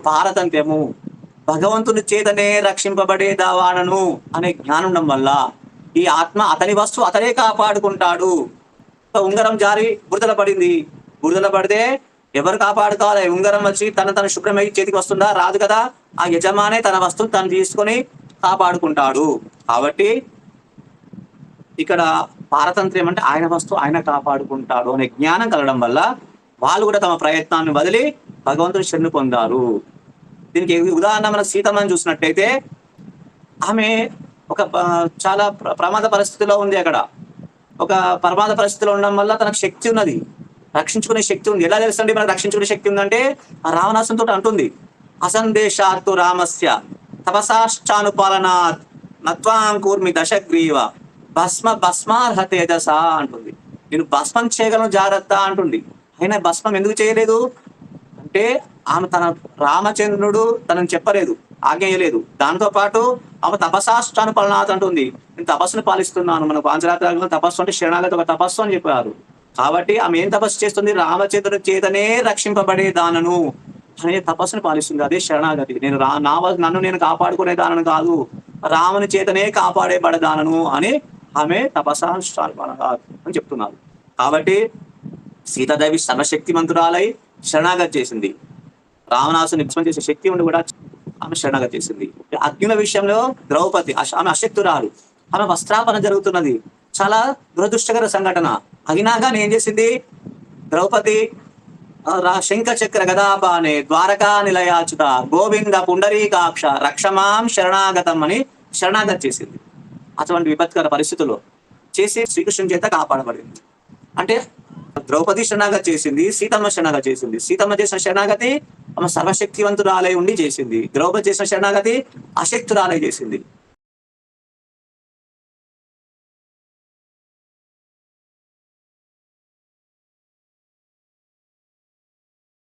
పారతంత్యము, భగవంతుని చేతనే రక్షింపబడేదావానను అనే జ్ఞానం ఉండడం వల్ల ఈ ఆత్మ అతని వస్తువు అతనే కాపాడుకుంటాడు. ఉంగరం జారి బురదల పడింది, బురదల పడితే ఎవరు కాపాడుకోవాలి? ఉంగరం వచ్చి తన శుభ్రమై చేతికి వస్తుందా? రాదు కదా. ఆ యజమానే తన వస్తువు తను తీసుకొని కాపాడుకుంటాడు. కాబట్టి ఇక్కడ పారతంత్ర్యం అంటే ఆయన వస్తువు ఆయన కాపాడుకుంటాడు అనే జ్ఞానం కలగడం వల్ల వాళ్ళు కూడా తమ ప్రయత్నాన్ని వదిలి భగవంతుని శరణు పొందారు. దీనికి ఉదాహరణ మన సీతమ్మని చూసినట్టయితే ఆమె ఒక చాలా ప్రమాద పరిస్థితిలో ఉంది. అక్కడ ఒక ప్రమాద పరిస్థితిలో ఉండడం వల్ల తనకు శక్తి ఉన్నది, రక్షించుకునే శక్తి ఉంది. ఎలా తెలుసండి మనకు రక్షించుకునే శక్తి ఉందంటే? ఆ రావణాసునితో అంటుంది, అసందేశాత్తు రామస్య తపసాశ్చానుపాలనాత్ నత్వాం కూర్మి దశగ్రీవ భస్మార్హ తేజస అంటుంది. నేను భస్మం చేయగలను జాగ్రత్త అంటుంది. అయినా భస్మం ఎందుకు చేయలేదు అంటే ఆమె తన రామచంద్రుడు తనని చెప్పలేదు, ఆజ్ఞయలేదు. దాంతో పాటు ఆమె తపసాష్టానుపాలనాథ్ అంటుంది, నేను తపస్సును పాలిస్తున్నాను. మన పాంచరాత్ర తపస్సు అంటే శరణాగతి ఒక తపస్సు అని చెప్పారు. కాబట్టి ఆమె ఏం తపస్సు చేస్తుంది? రామచంద్రుడి చేతనే రక్షింపబడే దానను అనే తపస్సును పాలిస్తుంది. అదే శరణాగతి. నేను నన్ను నేను కాపాడుకునే దానను కాదు, రాముని చేతనే కాపాడేబడదానను అని ఆమె తపసానుష్ఠానుపాలనాథ్ అని చెప్తున్నారు. కాబట్టి సీతాదేవి సర్వశక్తిమంతురాలై శరణాగతి చేసింది. రావణాసుని భస్మం చేసే శక్తి ఉండి కూడా ఆమె శరణాగతి చేసింది. అర్జున విషయంలో ద్రౌపది ఆమె అశక్తురాలు, ఆమె వస్త్రాపన జరుగుతున్నది, చాలా దురదృష్టకర సంఘటన. అయినా కానీ ఏం చేసింది ద్రౌపది? శంఖ చక్ర గదాపానే ద్వారకా నిలయాచుత గోవింద పుండరీకాక్ష రక్షమాం శరణాగతం అని శరణాగతి చేసింది. అటువంటి విపత్కర పరిస్థితుల్లో చేసి శ్రీకృష్ణుని చేత కాపాడబడింది. అంటే ద్రౌపది శరణాగతి చేసింది, సీతమ్మ శరణాగతి చేసింది. సీతమ్మ చేసిన శరణాగతి ఆమె సర్వశక్తివంతురాలై ఉండి చేసింది. ద్రౌపది చేసిన శరణాగతి అశక్తురాలై చేసింది.